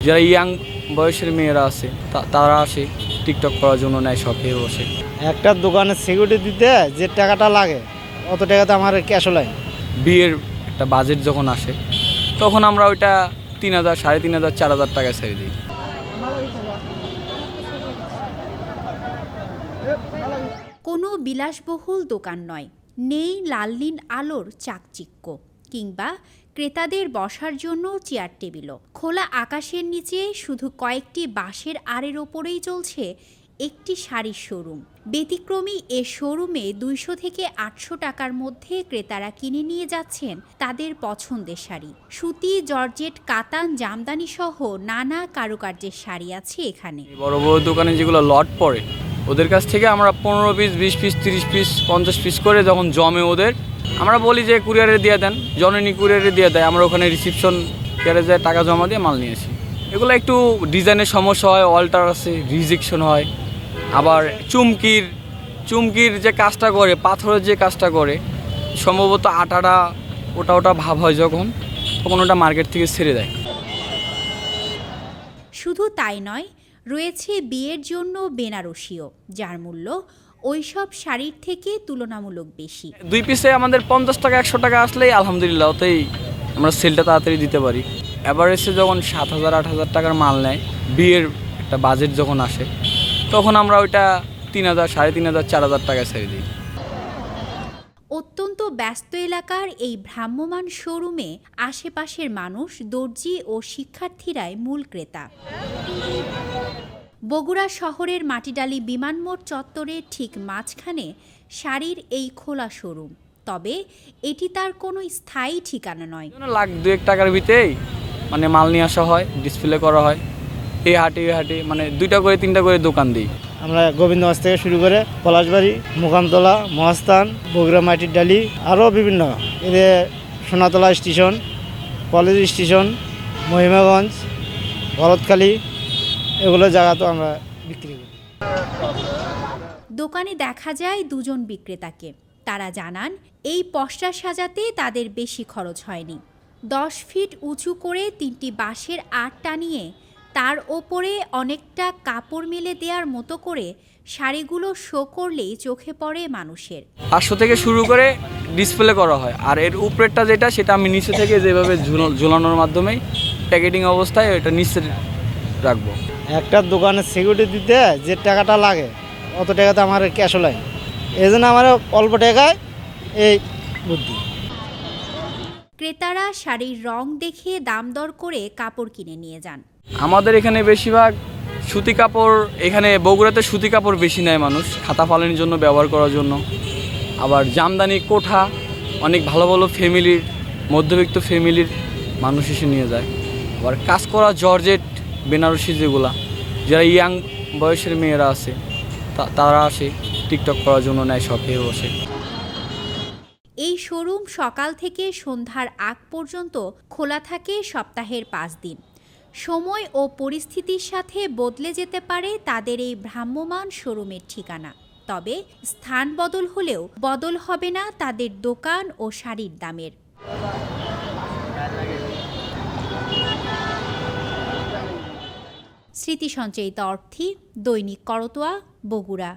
যারা ইয়াং বয়সের মেয়েরা আছে তারা আসে টিকটক করার জন্য, নেয় শখে বসে। একটা দোকানে সিকিউরিটি দিতে যে টাকাটা লাগে অত টাকা তো আমার ক্যাশও লাগে। বিয়ের একটা বাজেট যখন আসে তখন আমরা ওইটা 3,000, 3,500, 4,000 টাকায় ছেড়ে দিই। কোনো বিলাসবহুল দোকান নয়, নেই লালনীল আলোর চাকচিক্য কিংবা ক্রেতাদের বসার জন্য চেয়ার টেবিলও। খোলা আকাশের নিচে শুধু কয়েকটি বাঁশের আড়ের ওপরেই চলছে একটি শাড়ির শোরুম। ব্যতিক্রমী এ শোরুমে 200 থেকে 800 টাকার মধ্যে ক্রেতারা কিনে নিয়ে যাচ্ছেন তাদের পছন্দের শাড়ি। সুতি, জর্জেট, কাতান, জামদানি সহ নানা কারুকার্যের শাড়ি আছে এখানে। বড় বড় দোকানে যেগুলো লট পড়ে ওদের কাছ থেকে আমরা 15 পিস, 20 পিস, 30 পিস, 50 পিস করে যখন জমে ওদের, আমরা বলি যে কুরিয়ারে দিয়ে দেন, জননী কুরিয়ারে দিয়ে দেয়। আমরা ওখানে রিসিপশন ক্যারেজে টাকা জমা দিয়ে মাল নিয়ে আসি। এগুলো একটু ডিজাইনের সমস্যা হয়, অল্টার আছে, রিজেকশন হয়। আবার চুমকির যে কাজটা করে, পাথরের যে কাজটা করে, সম্ভবত আটাটা ওটা ভাব হয় তখন ওটা মার্কেট থেকে ছেড়ে দেয়। শুধু তাই নয়, রয়েছে বিয়ের জন্য বেনারসিও, যার মূল্য ওইসব শাড়ির থেকে তুলনামূলক বেশি। 2 পিসে আমাদের 50 টাকা, 100 টাকা আসলেই আলহামদুলিল্লাহ, ওতেই আমরা সেলটা তাড়াতাড়ি দিতে পারি। এভারেজে যখন 7,000, 8,000 টাকার মাল নেয়, বিয়ের একটা বাজেট যখন আসে তখন আমরা ওইটা 3,000, 3,500, 4,000 টাকায় ছেড়ে দিই। অত্যন্ত ব্যস্ত এলাকার এই ভ্রাম্যমাণ শোরুমে আশেপাশের মানুষ, দর্জি ও শিক্ষার্থীরাই মূল ক্রেতা। বগুড়া শহরের মাটিডালি বিমানমোড় চত্বরের ঠিক মাঝখানে শাড়ির এই খোলা শোরুম। তবে এটি তার কোনো স্থায়ী ঠিকানা নয়। লাখ 2-1 টাকার ভিতরেই মানে মাল নিয়ে আসা হয়, ডিসপ্লে করা হয়। এই হাটে মানে 2টা করে 3টা করে দোকান দিই। আমরা গোবিন্দগঞ্জ থেকে শুরু করে পলাশবাড়ি, মুকামতলা, মহাস্থান, বগুড়া মাটির ডালি, আরও বিভিন্ন এদের Sonatala station, college station, Mahimaganj, Bharatkhali, এগুলো জায়গা তো আমরা বিক্রি করি। দোকানে দেখা যায় 2জন বিক্রেতাকে। তারা জানান এই পসরা সাজাতে তাদের বেশি খরচ হয়নি। 10 ফিট উঁচু করে 3টি বাঁশের আট টানিয়ে তার ওপরে অনেকটা কাপড় মেলে দেওয়ার মতো করে শাড়িগুলো শো করলেই চোখে পড়ে মানুষের। 500 থেকে শুরু করে ডিসপ্লে করা হয়, আর এর উপরেরটা যেটা সেটা আমি নিচে থেকে যেভাবে ঝুলানোর মাধ্যমেই প্যাকেটিং অবস্থায় এটা নিচে রাখবো। একটা দোকানে সিকিউরিটি দিতে যে টাকাটা লাগে অত টাকা তো আমার ক্যাশও লাগে। এই জন্য আমার অল্প টাকায় এই বুদ্ধি। ক্রেতারা শাড়ির রং দেখে দাম দর করে কাপড় কিনে নিয়ে যান। আমাদের এখানে বেশিরভাগ সুতি কাপড়, এখানে বগুড়াতে সুতি কাপড় বেশি নেয় মানুষ, খাতা ফালানির জন্য ব্যবহার করার জন্য। আবার জামদানি, কোঠা, অনেক ভালো ভালো ফ্যামিলির, মধ্যবিত্ত ফ্যামিলির মানুষ এসে নিয়ে যায়। আবার কাজ করা জর্জেট, বেনারসি যেগুলা, যারা ইয়াং বয়সের মেয়েরা আছে তারা আসে টিকটক করার জন্য, নেয় শখে বসে। এই শোরুম সকাল থেকে সন্ধ্যার আগ পর্যন্ত খোলা থাকে সপ্তাহের 5 দিন। সময় ও পরিস্থিতির সাথে বদলে যেতে পারে তাদের এই ভ্রাম্যমাণ শোরুমের ঠিকানা। তবে স্থান বদল হলেও বদল হবে না তাদের দোকান ও শাড়ির দামের। স্মৃতি সঞ্চয়িতা অর্থী, দৈনিক করতোয়া, বগুড়া।